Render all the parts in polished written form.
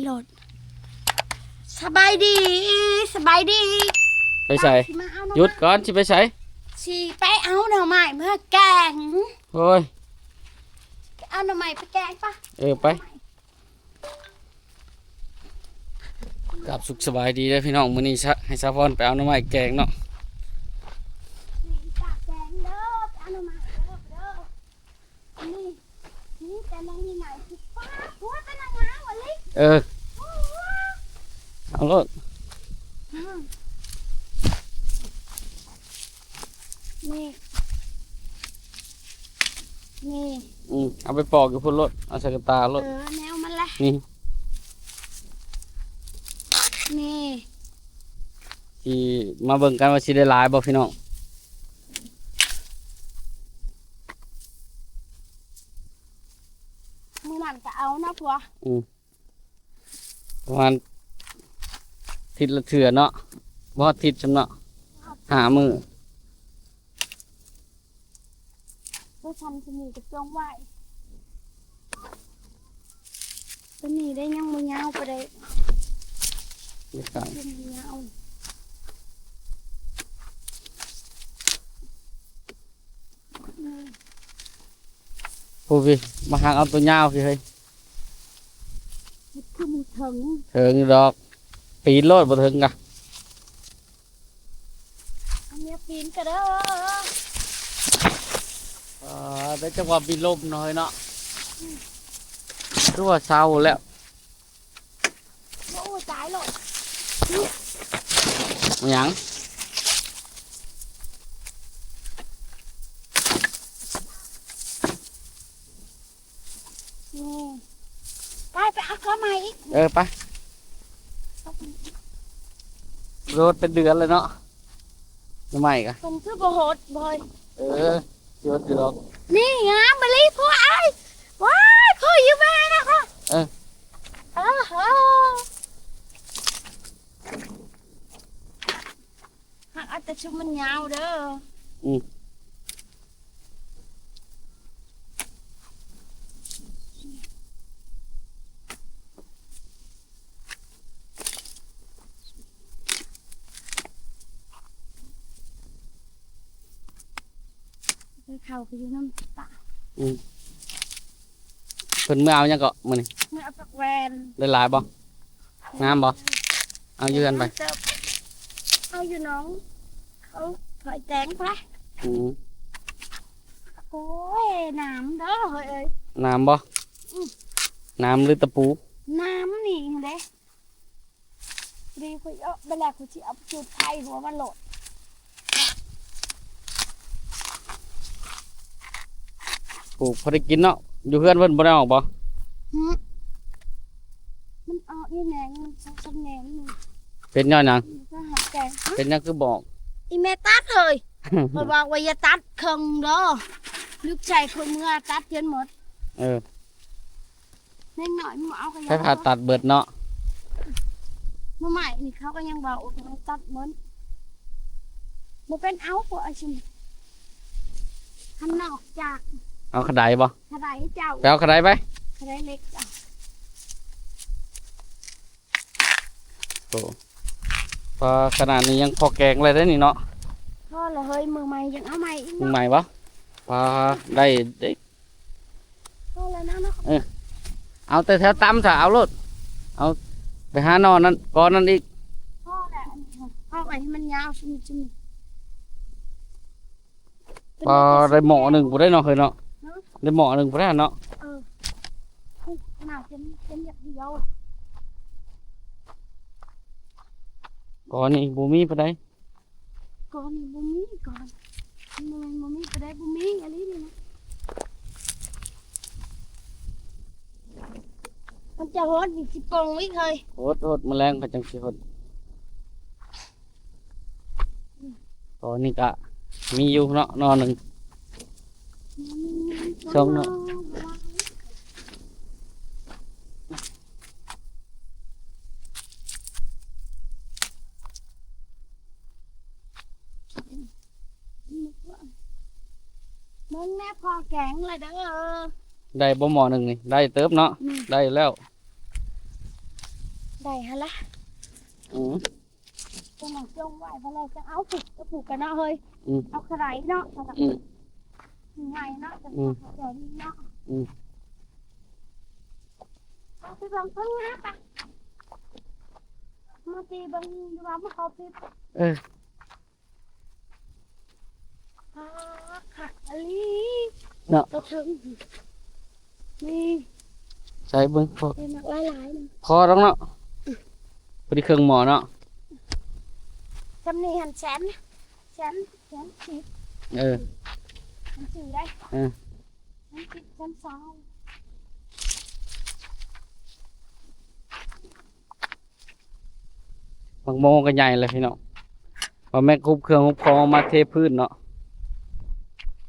โหลดสบายดีสบายดีไปใส่หยุดก่อนสิไปใส่สิไปเอาหน่อไม้เมื่อแกงโอ้ยเอาหน่อไม้ไปแกงปะไปกับสุขสบายดีเลยพี่น้องมื้อนี้ให้ซาพอนไปเอาหน่อไม้แกงเนาะแกงเด้อเอาหน่อไม้เด้อนี่แต่มองมีไหนคือป้าหัวเป็นนางงามวะลิเอารถนี่เอาไปปอกอยู่พุ่นรถเอาใส่กระตารถแนวมันละนี่ที่มาเบิ่งกันว่าสิได้หลายบ่พี่น้องมือนั่นก็เอานะผัวประมาณทิศละเถื่อเนาะบ่ทิศจำเนาะหามือก็ทำจะมีกับจงไหวตัวนี้ได้ยังมือยาวไปเลยเป็นมือยาวผู้พี่มาหางเอาตัวยาวพี่เฮ้ยคือมือถึงดอกปีนโลดบ่ถึงกะอันนี้ปีนก็เด้อได้จังหวะปีนลมหน่อยเนาะตัวเศร้าแล้วโอ้ตายเลยหยังไปเอาข้าวใหม่อีกไปรถเป็นเดือนเลยเนาะทำไมกะผมคือโบโหดบ่อยเยอะดอกนี่งามมาลีพ่อไอ้ว้ายพ่ออยู่บ้านนะคะหักอาจจะชุ่มมันยาวเด้อเขาไปอยู่น้ำตาเพิ่นเมื่อเอายังเกาะมื้อนี้เมื่อปักแวน ได้หลายบ่งามบ่เอายืนไปเอาอยู่น้องเขาถอยแตงไปโอ้ยน้ำเด้อเฮ้ยน้ำบ่น้ำหรือตะปูน้ำนี่เด้ดีคุยเวลาคุยจะเอาจุดไฟหัวมันโหลดปลูกพอได้กินเนาะอยู่เพื่อนเพิ่นบ่ได้ออกบ่มันออกนี่แหนงมันสักแหนงนี่เป็นย้อนหยังเป็นหยังคือบอกอีเมตัดเลยเพราะว่าอย่าตัดครึ่งเด้อลูกชายคนเมื่อตัดจนหมดเล็กหน่อยมึงเอากันใช้ผ่าตัดเบิดเนาะเมื่อใหม่นี่เขาก็ยังบอกว่าตัดหมดมันเป็นเอาพวกไอ้ชิมขันนอกจากเอาขดายบ่ขดายเจ้าไปเอาขดายไปขดายเล็กจ้ะโอ้พอขนาดนี้ยังพอแกงอะไรได้นี่เนาะพอละเฮ้ยมือใหม่ยังเอาใหม่อีกมือใหม่บ่พอได้พอแล้วนะเนาะเอาแต่แถวตำซะเอารถเอาไปหานอนนั่นก้อนนั่นอีกพอแล้วเอาไว้ให้มันยาวชุ่มพอได้หม้อหนึ่งบ่ได้เนาะเคยเนาะได้หม้อหนึ่งบ่ได้เนาะขนาดเป็นอย่างเดียวก่อนนี่บ่มีปานใดก่อนนี่บ่มีก่อนมันบ่มีปานใดบ่มีอะไรนี่นะมันจะโหดอีกสิปงอีกเลยโหดแมลงก็จังสิโหดก่อนนี่ก็มีอยู่เนาะนอนหนึ่งสองเนาะมึงแม่พอแกงเลยเด้อได้บ่หม้อหนึ่งนี่ได้เติบเนาะได้แล้ว ได้ฮะละ อืม ตัวหนังจงไว้เพราะเราจะเอาผูกกันเนาะเฮ้ย อืม เอาใครเนาะสำหรับ อืม ไงเนาะจะ อืม เดี๋ยวนี้เนาะ อืม เอาไปบังเพิ่งนะปะมาตีบังดูว่ามันเขาปิด เออ ขัดอลี เนาะ ตัวถึงนี่ ใส่เบิ่งพอ เป็นหนักหลายๆนึง พอแล้วเนาะพอดีเครื่องหมอเนาะ จำนี่หันแสนสิบ เออ หันสี่ได้ เออ หันสิบหันสอง บางโมงก็ใหญ่เลยพี่น้องว่าแม่คุบเครื่องคุบคองมาเทพื้นเนาะ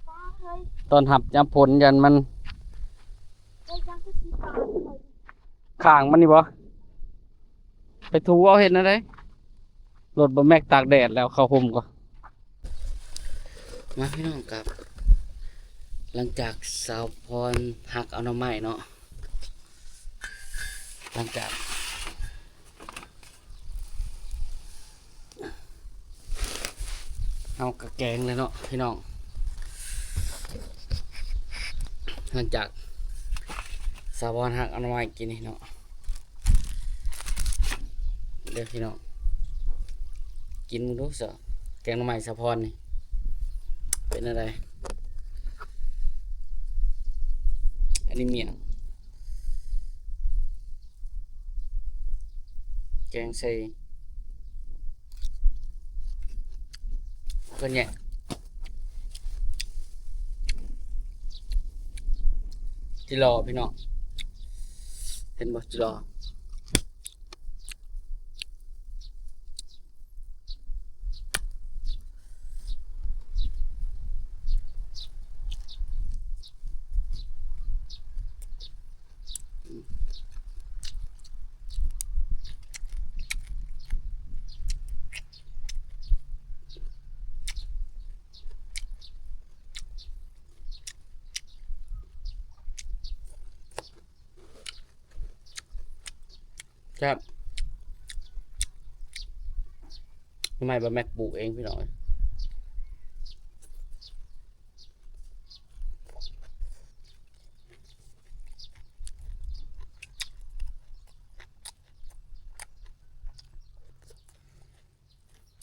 ฟ้าเฮ้ย ตอนหับยำผลยันมัน เฮ้ยจังก็สีฟ้าเลย ข้างมันนี่บ่ไปถูเอาเห็นอะไรรถบ่แม็กตากแดดแล้วเข้าห่มก็มาพี่น้องครับ หลังจากสาวพรหักเอาหน่อไม้เนาะหลังจากเอากระแกงเลยเนาะพี่น้องหลังจากสาวพรหักเอาหน่อไม้กินนี่เนาะเดี๋ยวพี่น้องกินมึงดูสิแกงหน่อไม้สาวพรนี่เป็นอะไรอันนี้เมี่ยงแกงใส่ก็เนี่ยจิรอพี่น้องเห็นบ่จิรอครับทำไมบะแม็กปลูกเองพี่น้อง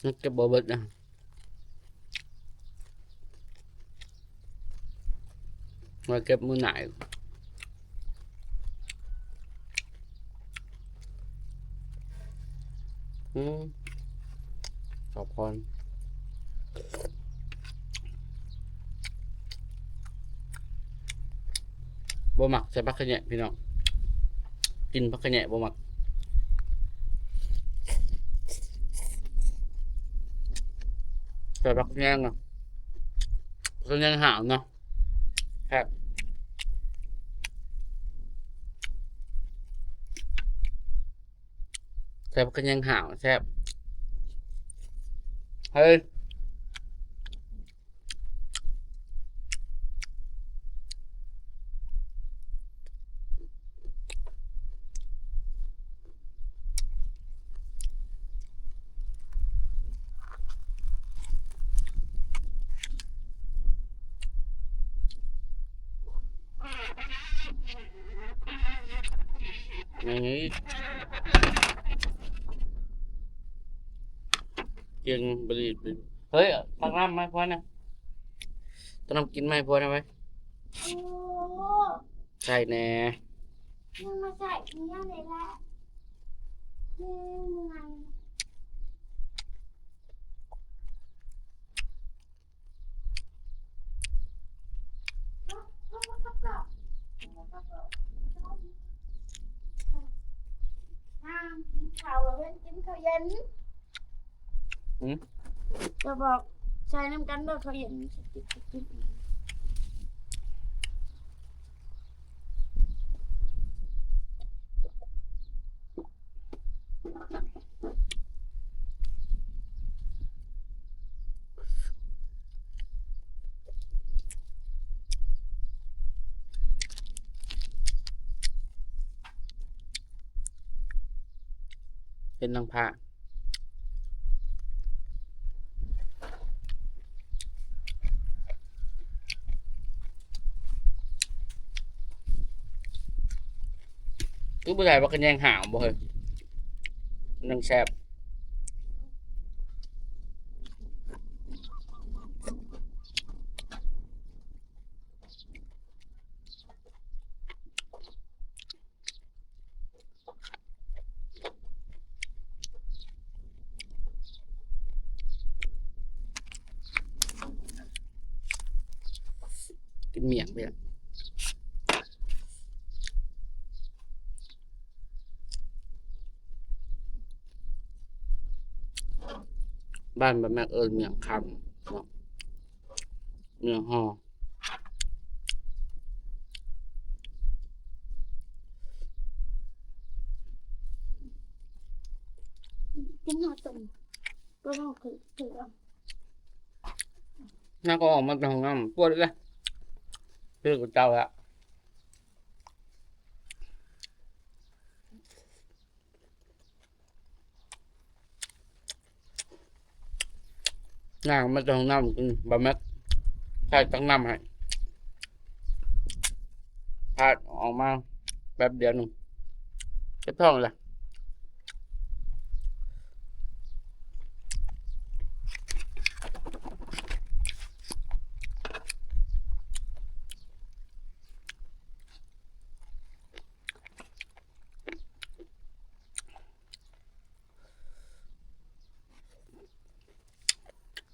นักเก็บบอเบิดนะมาเก็บมือไหนขอบคุณบ่หมักใส่ผักขะแหน่พี่น้องกินผักขะแหน่บ่หมักใส่ผักแยงเนาะผักแยงหาวเนาะครับใส่ผักขะแยงหาวแซ่บเฮ้ยอย่างนี้เกียงบรีดเฮ้ยตักน้ำไหมพอนะตักน้ำกินไหมพอนะไหม โอ้ ใช่แน่ ยังมาใส่เนี้ยเลยละยังไงกินข้าวเว้นกินข้าวเย็นจะบอกใช้น้ำกันด้วยข้าวเย็น อ เป็นนางผ้าคือผู้ชายว่ากันแย่งหาวบ่เฮ้ยนางแซ่บกินเมี่ยงไปละบ้านแบบแม่เมี่ยงคำเนาะเมี่ยงห่อ กินหน่อตุ่มก็ต้องถือเอา nó có ổn mà thằng ngâm cua nữa chưa của tao ạ nào mà thằng năm bà mất thay tăng năm hả thay ổn mà bẹp điện luôn cái thằng là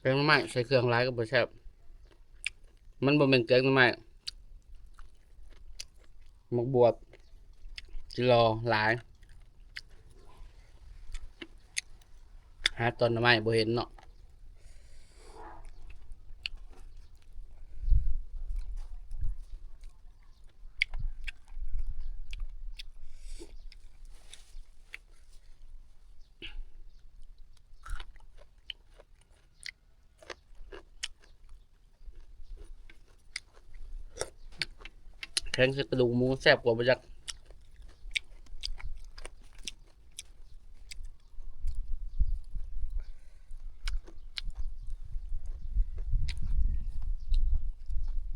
แกงหน่อไม้ใส่เครื่องหลายก็บ่แซ่บมันบ่แม่นแกงหน่อไม้หมกบวบจิรอหลายหาตอนหน่อไม้บ่เห็นเนาะแข็งใส่กระดูกหมูแซ่บกว่าบ่จัก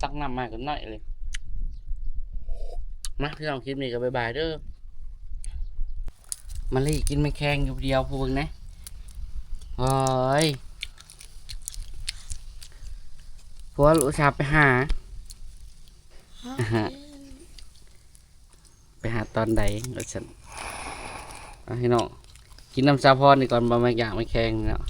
ตักน้ำมากันหน่อยเลยมาพี่น้องคลิปนี้ก็บ๊ายบายเด้อมาลี่กินไม่แข็งอยู่เดียวพูดนะโอ้ยผัวลูกสาวไปหา ไปหาตอนใดก็ฉันเอาให้น้องกินน้ำซาพรนี่ก่อนบะมาอย่างไม่แข็งเนาะ